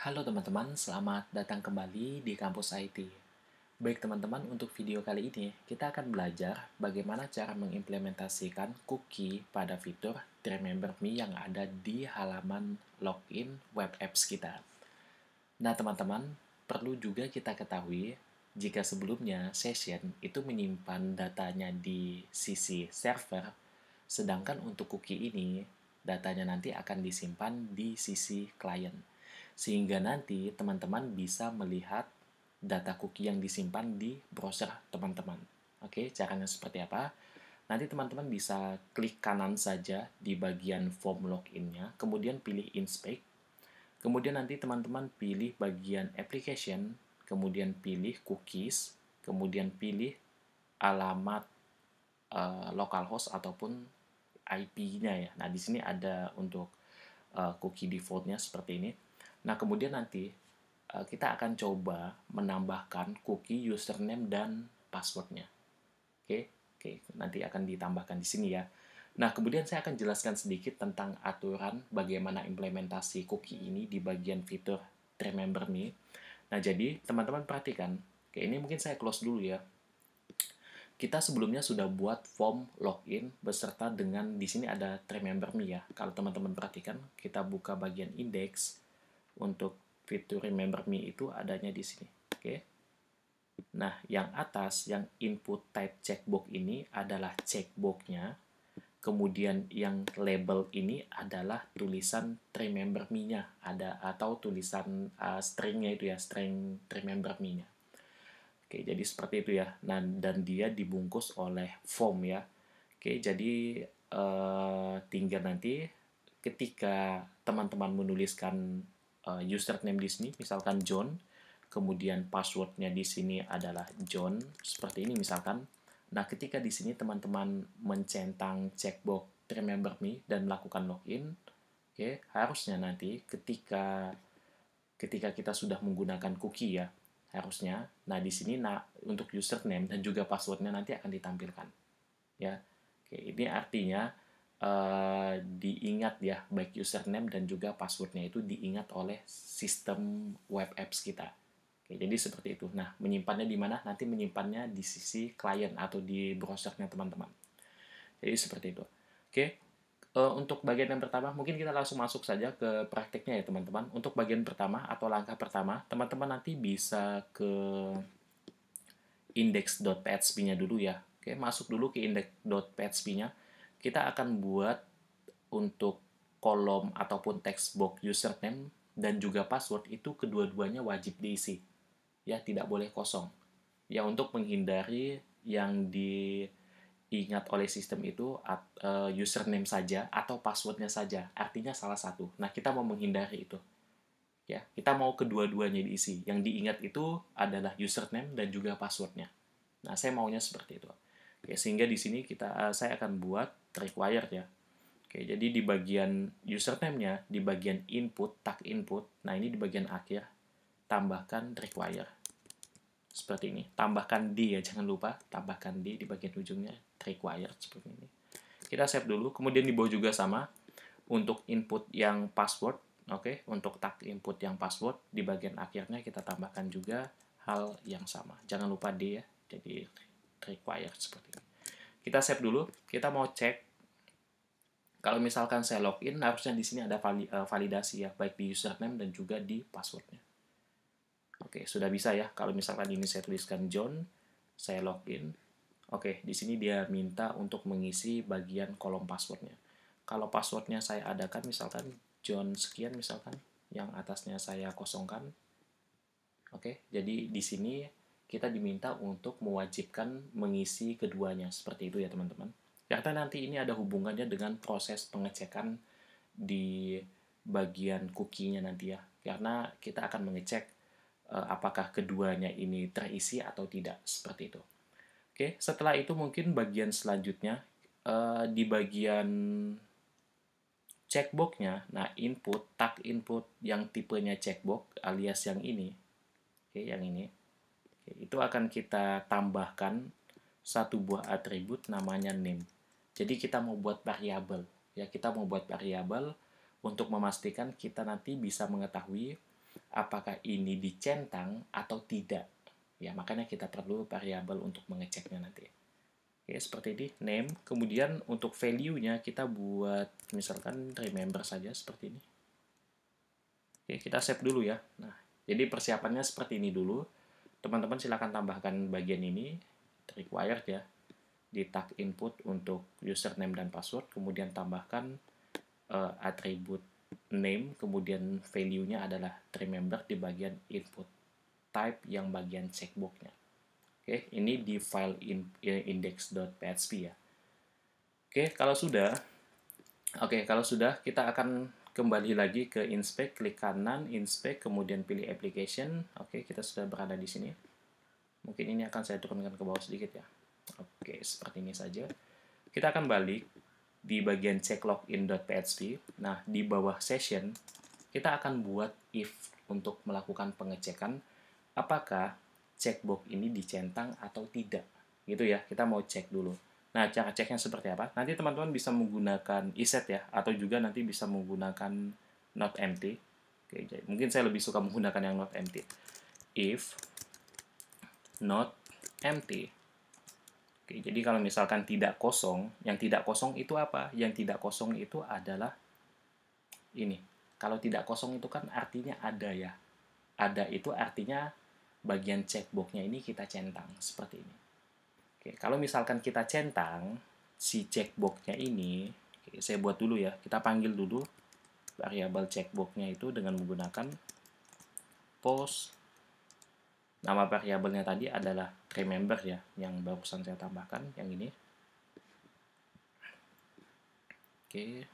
Halo teman-teman, selamat datang kembali di Kampus IT. Baik teman-teman, untuk video kali ini kita akan belajar bagaimana cara mengimplementasikan cookie pada fitur Remember Me yang ada di halaman login web apps kita. Nah teman-teman, perlu juga kita ketahui jika sebelumnya session itu menyimpan datanya di sisi server, sedangkan untuk cookie ini datanya nanti akan disimpan di sisi client. Sehingga nanti teman-teman bisa melihat data cookie yang disimpan di browser teman-teman. Oke, caranya seperti apa? Nanti teman-teman bisa klik kanan saja di bagian form login-nya, kemudian pilih inspect, kemudian nanti teman-teman pilih bagian application, kemudian pilih cookies, kemudian pilih alamat localhost ataupun IP-nya ya. Nah, di sini ada untuk cookie default-nya seperti ini. Nah, kemudian nanti kita akan coba menambahkan cookie username dan password-nya. Oke, oke, nanti akan ditambahkan di sini ya. Nah, kemudian saya akan jelaskan sedikit tentang aturan bagaimana implementasi cookie ini di bagian fitur Remember Me. Nah, jadi teman-teman perhatikan. Oke, ini mungkin saya close dulu ya. Kita sebelumnya sudah buat form login beserta dengan di sini ada Remember Me ya. Kalau teman-teman perhatikan, kita buka bagian index untuk fitur Remember Me itu adanya di sini. Oke. Nah, yang atas, yang input type checkbox ini adalah checkbox-nya. Kemudian yang label ini adalah tulisan Remember Me-nya. Ada atau tulisan string-nya itu ya, string Remember Me-nya. Oke, jadi seperti itu ya. Nah, dan dia dibungkus oleh form ya. Oke, jadi tinggal nanti ketika teman-teman menuliskan username di sini, misalkan John, kemudian passwordnya di sini adalah John, seperti ini misalkan. Nah, ketika di sini teman-teman mencentang checkbox Remember Me dan melakukan login, oke, harusnya nanti ketika kita sudah menggunakan cookie ya, harusnya. Nah, di sini untuk username dan juga passwordnya nanti akan ditampilkan. Ya, oke, ini artinya diingat ya, baik username dan juga passwordnya itu diingat oleh sistem web apps kita. Oke, jadi seperti itu. Nah, menyimpannya di mana? Nanti menyimpannya di sisi client atau di browsernya teman-teman. Jadi seperti itu. Oke, untuk bagian yang pertama, mungkin kita langsung masuk saja ke praktiknya ya teman-teman. Untuk bagian pertama atau langkah pertama, teman-teman nanti bisa ke index.php-nya dulu ya. Oke, masuk dulu ke index.php-nya. Kita akan buat untuk kolom ataupun text box username dan juga password itu kedua-duanya wajib diisi. Ya, tidak boleh kosong. Ya, untuk menghindari yang diingat oleh sistem itu username saja atau passwordnya saja. Artinya salah satu. Nah, kita mau menghindari itu. Ya, kita mau kedua-duanya diisi. Yang diingat itu adalah username dan juga passwordnya. Nah, saya maunya seperti itu. Oke, sehingga di sini saya akan buat required ya. Oke, jadi di bagian username-nya, di bagian input, tag input, nah ini di bagian akhir, tambahkan require. Seperti ini. Tambahkan D ya, jangan lupa. Tambahkan D di bagian ujungnya, require, seperti ini. Kita save dulu. Kemudian di bawah juga sama. Untuk input yang password, oke, untuk tag input yang password, di bagian akhirnya kita tambahkan juga hal yang sama. Jangan lupa D ya, jadi require seperti ini. Kita save dulu. Kita mau cek kalau misalkan saya login, harusnya di sini ada validasi ya, baik di username dan juga di passwordnya. Oke, sudah bisa ya. Kalau misalkan ini saya tuliskan John, saya login. Oke, di sini dia minta untuk mengisi bagian kolom passwordnya. Kalau passwordnya saya adakan, misalkan John sekian, misalkan yang atasnya saya kosongkan. Oke, jadi di sini kita diminta untuk mewajibkan mengisi keduanya. Seperti itu ya teman-teman. Karena nanti ini ada hubungannya dengan proses pengecekan di bagian cookie-nya nanti ya. Karena kita akan mengecek apakah keduanya ini terisi atau tidak, seperti itu. Oke, setelah itu mungkin bagian selanjutnya di bagian checkbox-nya, nah input, tag input yang tipenya checkbox alias yang ini, oke, yang ini, oke, itu akan kita tambahkan satu buah atribut namanya name. Jadi kita mau buat variabel, ya kita mau buat variabel untuk memastikan kita nanti bisa mengetahui apakah ini dicentang atau tidak. Ya, makanya kita perlu variabel untuk mengeceknya nanti. Oke, seperti ini, name. Kemudian untuk value-nya kita buat misalkan remember saja seperti ini. Oke, kita save dulu ya. Nah, jadi persiapannya seperti ini dulu. Teman-teman silahkan tambahkan bagian ini, required ya, di tag input untuk username dan password. Kemudian tambahkan atribut name, kemudian value-nya adalah remember di bagian input type yang bagian checkbox-nya. Oke, ini di file index.php ya. Oke, kalau sudah kita akan kembali lagi ke inspect, klik kanan, inspect, kemudian pilih application. Oke, kita sudah berada di sini. Mungkin ini akan saya turunkan ke bawah sedikit ya. Oke, seperti ini saja. Kita akan balik di bagian check login.php. Nah, di bawah session, kita akan buat if untuk melakukan pengecekan apakah checkbox ini dicentang atau tidak. Gitu ya, kita mau cek dulu. Nah, cara ceknya seperti apa? Nanti teman-teman bisa menggunakan iset ya, atau juga nanti bisa menggunakan not empty. Oke, jadi mungkin saya lebih suka menggunakan yang not empty. If not empty. Oke, jadi kalau misalkan tidak kosong, yang tidak kosong itu apa? Yang tidak kosong itu adalah ini. Kalau tidak kosong itu kan artinya ada ya. Ada itu artinya bagian checkbox-nya ini kita centang seperti ini. Oke, kalau misalkan kita centang si checkbox-nya ini, oke, saya buat dulu ya. Kita panggil dulu variabel checkbox-nya itu dengan menggunakan post. Nama variabelnya tadi adalah remember ya, yang barusan saya tambahkan, yang ini. Oke.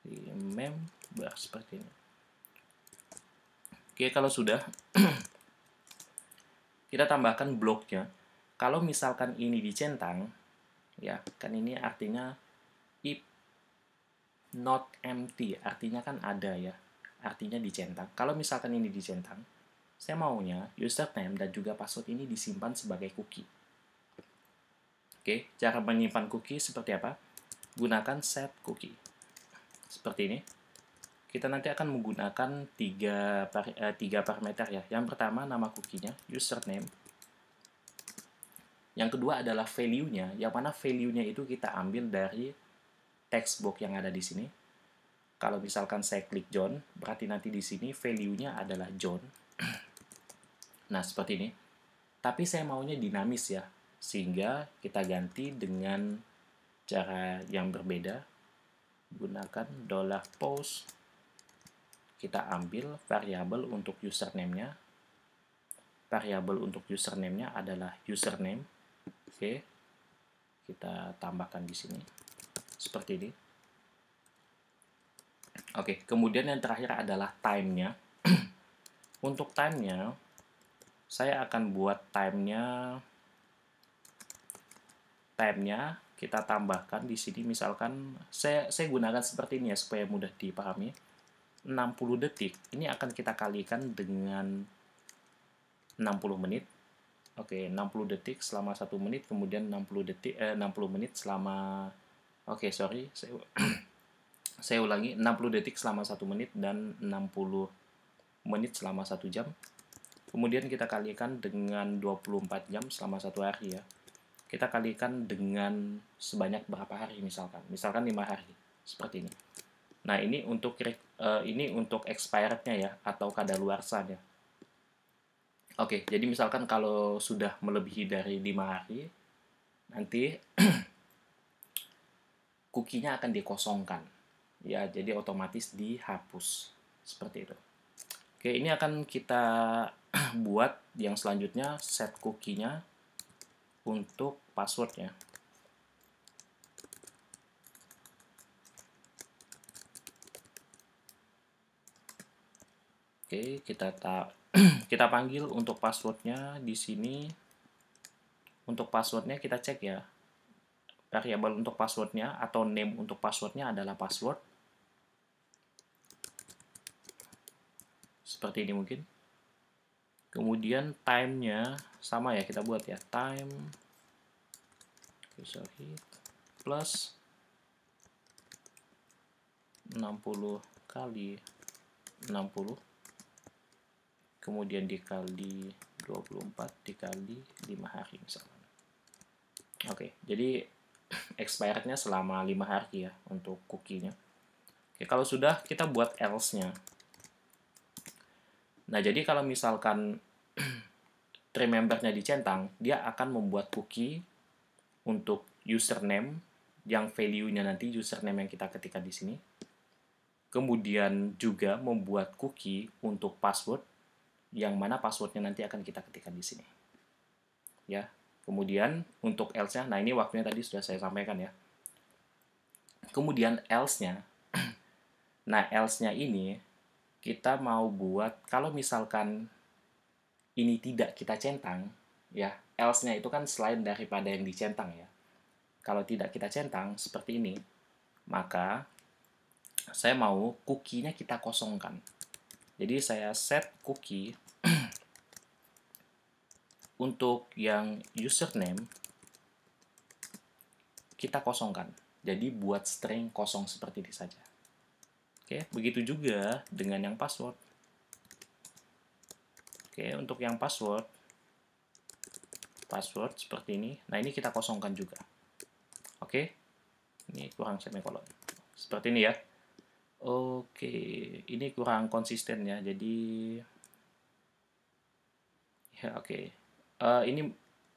Remember seperti ini. Oke, kalau sudah kita tambahkan bloknya. Kalau misalkan ini dicentang, ya kan ini artinya if not empty, artinya kan ada ya, artinya dicentang. Kalau misalkan ini dicentang, saya maunya username dan juga password ini disimpan sebagai cookie. Oke, cara menyimpan cookie seperti apa? Gunakan set cookie. Seperti ini. Kita nanti akan menggunakan tiga parameter ya. Yang pertama nama cookie-nya, username. Yang kedua adalah value-nya, yang mana value-nya itu kita ambil dari text box yang ada di sini. Kalau misalkan saya klik John, berarti nanti di sini value-nya adalah John. Nah, seperti ini. Tapi saya maunya dinamis ya, sehingga kita ganti dengan cara yang berbeda. Gunakan $post. Kita ambil variabel untuk username-nya. Variabel untuk username-nya adalah username. Oke. Kita tambahkan di sini. Seperti ini. Oke, kemudian yang terakhir adalah time-nya. Untuk time-nya, saya akan buat time-nya kita tambahkan di sini, misalkan saya gunakan seperti ini ya supaya mudah dipahami. 60 detik ini akan kita kalikan dengan 60 menit. Oke, 60 detik selama 1 menit, kemudian 60 menit selama saya ulangi, 60 detik selama 1 menit dan 60 menit selama 1 jam. Kemudian kita kalikan dengan 24 jam selama 1 hari ya. Kita kalikan dengan sebanyak berapa hari misalkan 5 hari. Seperti ini. Nah, ini untuk expirednya ya, atau kadaluarsanya. Oke, jadi misalkan kalau sudah melebihi dari 5 hari, nanti cookie-nya akan dikosongkan. Ya, jadi otomatis dihapus. Seperti itu. Oke, ini akan kita buat yang selanjutnya, set cookie-nya untuk password-nya. Oke, kita panggil untuk passwordnya di sini. Untuk passwordnya kita cek ya. Variabel untuk passwordnya atau name untuk passwordnya adalah password. Seperti ini mungkin. Kemudian time-nya sama ya, kita buat ya. Time plus 60 kali 60, kemudian dikali 24 dikali 5 hari misalnya. Oke, jadi expirednya selama 5 hari ya untuk cookie-nya. Oke, kalau sudah kita buat else-nya. Nah, jadi kalau misalkan tree member-nya dicentang, dia akan membuat cookie untuk username yang value-nya nanti username yang kita ketikkan di sini. Kemudian juga membuat cookie untuk password yang mana passwordnya nanti akan kita ketikkan di sini. Ya. Kemudian untuk else-nya, nah ini waktunya tadi sudah saya sampaikan ya. Kemudian else-nya. Nah, else-nya ini kita mau buat kalau misalkan ini tidak kita centang, ya, else-nya itu kan selain daripada yang dicentang ya. Kalau tidak kita centang seperti ini, maka saya mau cookie-nya kita kosongkan. Jadi saya set cookie untuk yang username kita kosongkan. Jadi buat string kosong seperti ini saja. Oke, begitu juga dengan yang password. Oke, untuk yang password seperti ini. Nah, ini kita kosongkan juga. Oke. Ini kurang semikolon. Seperti ini ya. Oke, ini kurang konsisten ya. Jadi ya oke. Ini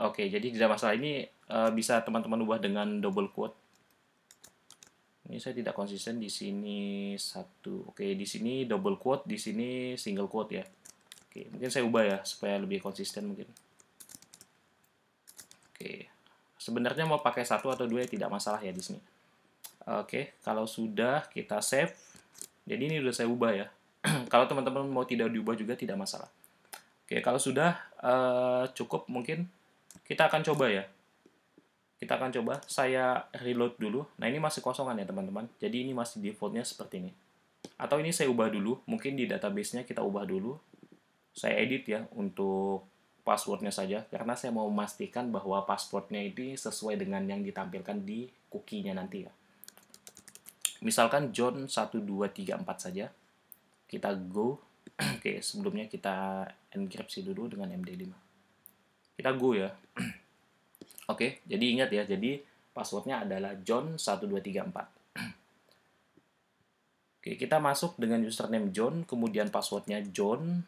oke, jadi tidak masalah. Ini bisa teman-teman ubah dengan double quote. Ini saya tidak konsisten di sini satu. Oke, di sini double quote, di sini single quote ya. Oke, mungkin saya ubah ya supaya lebih konsisten mungkin. Oke. Sebenarnya mau pakai satu atau dua ya tidak masalah ya di sini. Oke, kalau sudah kita save. Jadi ini udah saya ubah ya. Kalau teman-teman mau tidak diubah juga tidak masalah. Oke, kalau sudah cukup mungkin kita akan coba ya. Kita akan coba, saya reload dulu. Nah, ini masih kosongan ya, teman-teman. Jadi, ini masih defaultnya seperti ini. Atau ini saya ubah dulu, mungkin di database-nya kita ubah dulu. Saya edit ya, untuk password-nya saja. Karena saya mau memastikan bahwa password-nya ini sesuai dengan yang ditampilkan di cookie-nya nanti ya. Misalkan John1234 saja. Kita go. Oke, sebelumnya kita enkripsi dulu dengan MD5. Kita go ya. Oke, jadi ingat ya, jadi passwordnya adalah John1234. Oke, kita masuk dengan username John, kemudian passwordnya John,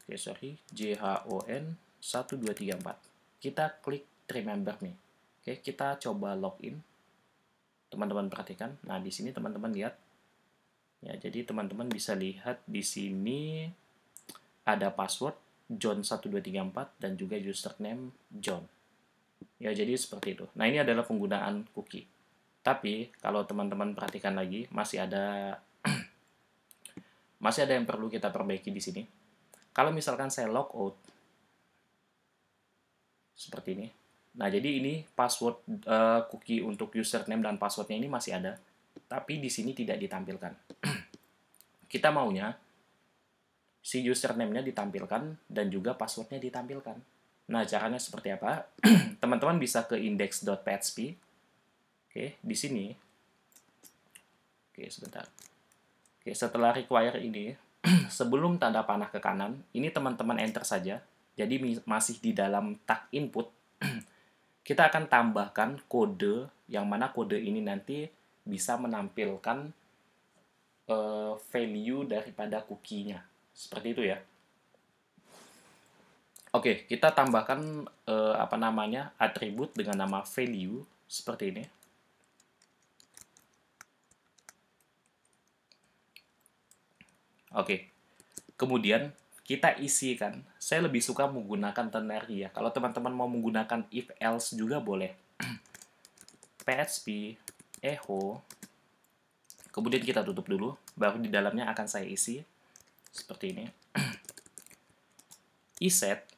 JHON 1234. Kita klik remember nih. Oke, kita coba login. Teman-teman perhatikan. Nah, di sini teman-teman lihat. Ya, jadi teman-teman bisa lihat di sini ada password John1234 dan juga username John. Ya, jadi seperti itu. Nah, ini adalah penggunaan cookie. Tapi, kalau teman-teman perhatikan lagi, masih ada yang perlu kita perbaiki di sini. Kalau misalkan saya logout, seperti ini. Nah, jadi ini password cookie untuk username dan passwordnya ini masih ada. Tapi di sini tidak ditampilkan. Kita maunya, si username-nya ditampilkan dan juga passwordnya ditampilkan. Nah, caranya seperti apa? Teman-teman bisa ke index.php. Oke, di sini. Oke, sebentar. Oke, setelah require ini, sebelum tanda panah ke kanan, ini teman-teman enter saja. Jadi masih di dalam tag input. Kita akan tambahkan kode, yang mana kode ini nanti bisa menampilkan value daripada cookie-nya. Seperti itu ya. Oke, kita tambahkan atribut dengan nama value seperti ini. Oke. Kemudian kita isikan. Saya lebih suka menggunakan ternary ya. Kalau teman-teman mau menggunakan if else juga boleh. PHP echo. Kemudian kita tutup dulu, baru di dalamnya akan saya isi seperti ini. Iset.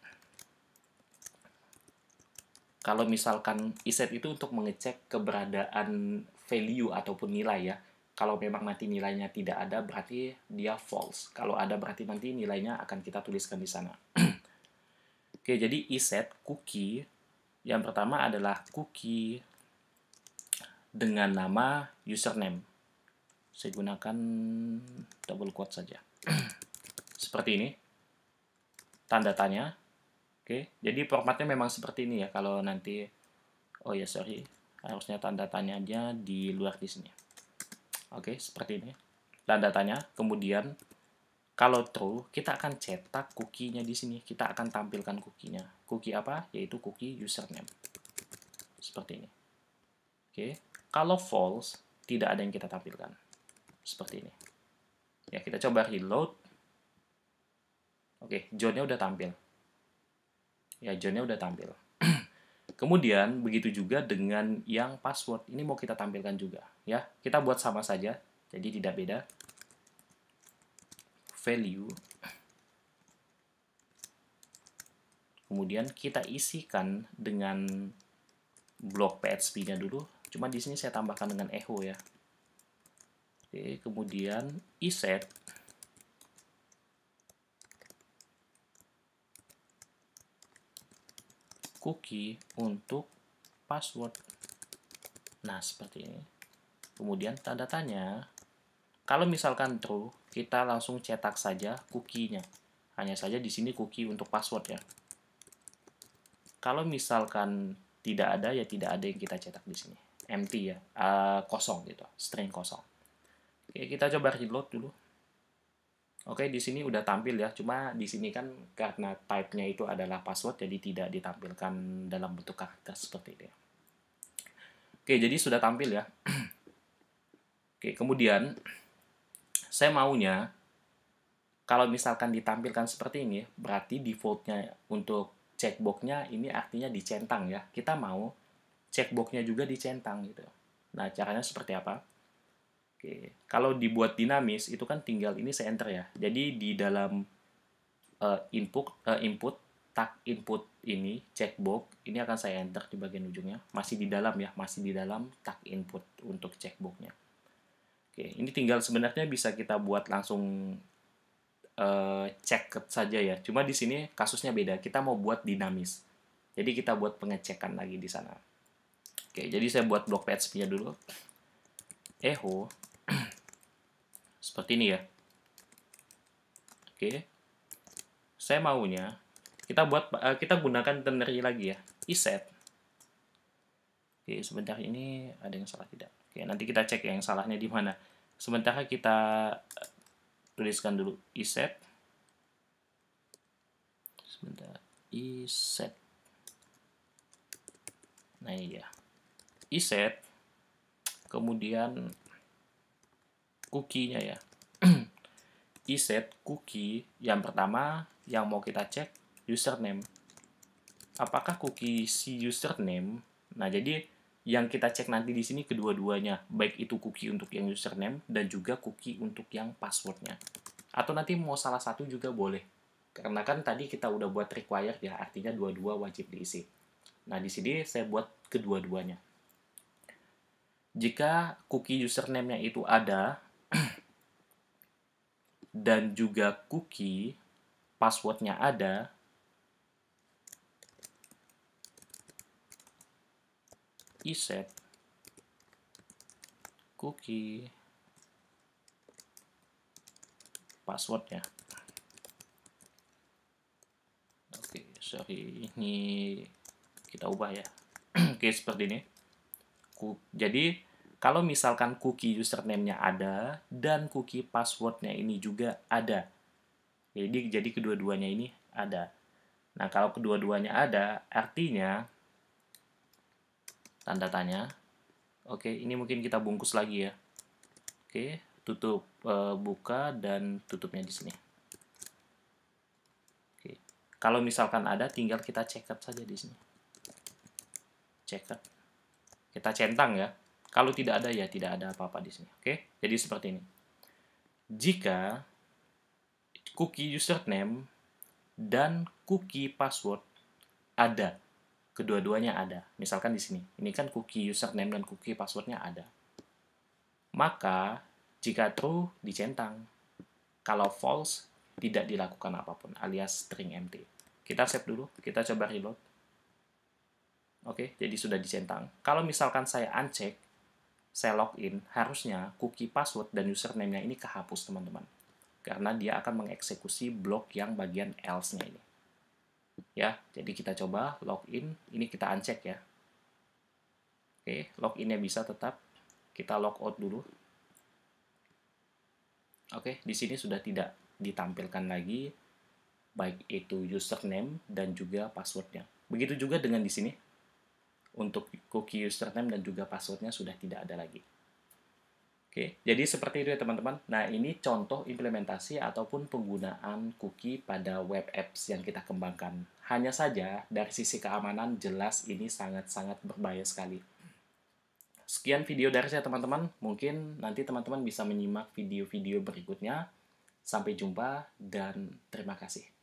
Kalau misalkan iset itu untuk mengecek keberadaan value ataupun nilai ya. Kalau memang nanti nilainya tidak ada, berarti dia false. Kalau ada, berarti nanti nilainya akan kita tuliskan di sana. Oke, jadi iset cookie. Yang pertama adalah cookie dengan nama username. Saya gunakan double quote saja. Seperti ini. Tanda tanya. Oke, jadi formatnya memang seperti ini ya. Kalau nanti, oh ya sorry, harusnya tanda tanyanya di luar di sini. Oke, seperti ini. Tanda tanya. Kemudian kalau true, kita akan cetak cookie-nya di sini. Kita akan tampilkan cookie-nya. Cookie apa? Yaitu cookie username. Seperti ini. Oke. Kalau false, tidak ada yang kita tampilkan. Seperti ini. Ya, kita coba reload. Oke, John-nya udah tampil. Ya, John-nya udah tampil. Kemudian, begitu juga dengan yang password. Ini mau kita tampilkan juga. Ya, kita buat sama saja. Jadi, tidak beda. Value. Kemudian, kita isikan dengan blok PHP-nya dulu. Cuma di sini saya tambahkan dengan echo ya. Oke, kemudian iset cookie untuk password. Nah, seperti ini. Kemudian tanda tanya. Kalau misalkan true, kita langsung cetak saja cookie-nya. Hanya saja di sini cookie untuk password ya. Kalau misalkan tidak ada, ya tidak ada yang kita cetak di sini. Empty ya, kosong gitu, string kosong. Oke, kita coba reload dulu. Oke, di sini udah tampil ya. Cuma di sini kan karena type-nya itu adalah password, jadi tidak ditampilkan dalam bentuk karakter seperti ini. Oke, jadi sudah tampil ya. Oke, kemudian saya maunya kalau misalkan ditampilkan seperti ini, berarti default-nya untuk checkbox-nya ini artinya dicentang ya. Kita mau checkbox-nya juga dicentang gitu. Nah, caranya seperti apa? Oke, kalau dibuat dinamis itu kan tinggal ini saya enter ya. Jadi di dalam input tag input ini checkbox ini akan saya enter di bagian ujungnya. Masih di dalam ya, masih di dalam tag input untuk checkbox-nya. Oke, ini tinggal sebenarnya bisa kita buat langsung check saja ya. Cuma di sini kasusnya beda. Kita mau buat dinamis. Jadi kita buat pengecekan lagi di sana. Oke, jadi saya buat blok PHP-nya dulu. Echo seperti ini ya. Oke. Saya maunya kita gunakan ternary lagi ya. Iset. Oke, sebentar ini ada yang salah tidak? Oke, nanti kita cek yang salahnya di mana. Sementara kita tuliskan dulu iset. Sebentar. Iset. Nah, iya. Iset. Kemudian cookie-nya ya. Iset cookie yang pertama yang mau kita cek username. Apakah cookie si username? Nah, jadi yang kita cek nanti di sini kedua-duanya, baik itu cookie untuk yang username dan juga cookie untuk yang passwordnya. Atau nanti mau salah satu juga boleh. Karena kan tadi kita udah buat required ya, artinya dua-dua wajib diisi. Nah, di sini saya buat kedua-duanya. Jika cookie username-nya itu ada, dan juga cookie passwordnya ada, iset cookie passwordnya. Oke, sorry, ini kita ubah ya. Oke, seperti ini. Jadi kalau misalkan cookie username-nya ada dan cookie password-nya ini juga ada. Jadi kedua-duanya ini ada. Nah, kalau kedua-duanya ada, artinya tanda tanya. Oke, ini mungkin kita bungkus lagi ya. Oke, tutup, buka dan tutupnya di sini. Oke. Kalau misalkan ada, tinggal kita checkout saja di sini. Checkout. Kita centang ya. Kalau tidak ada ya tidak ada apa-apa di sini. Oke, jadi seperti ini. Jika cookie username dan cookie password ada, kedua-duanya ada. Misalkan di sini, ini kan cookie username dan cookie passwordnya ada. Maka jika true dicentang, kalau false tidak dilakukan apapun, alias string empty. Kita save dulu, kita coba reload. Oke, jadi sudah dicentang. Kalau misalkan saya uncheck, saya login, harusnya cookie password dan username-nya ini kehapus, teman-teman. Karena dia akan mengeksekusi blok yang bagian else-nya ini. Ya, jadi kita coba login, ini kita uncheck ya. Oke, loginnya bisa tetap. Kita logout dulu. Oke, di sini sudah tidak ditampilkan lagi baik itu username dan juga passwordnya. Begitu juga dengan di sini. Untuk cookie username dan juga passwordnya sudah tidak ada lagi. Oke, jadi seperti itu ya teman-teman. Nah, ini contoh implementasi ataupun penggunaan cookie pada web apps yang kita kembangkan. Hanya saja, dari sisi keamanan jelas ini sangat-sangat berbahaya sekali. Sekian video dari saya teman-teman. Mungkin nanti teman-teman bisa menyimak video-video berikutnya. Sampai jumpa dan terima kasih.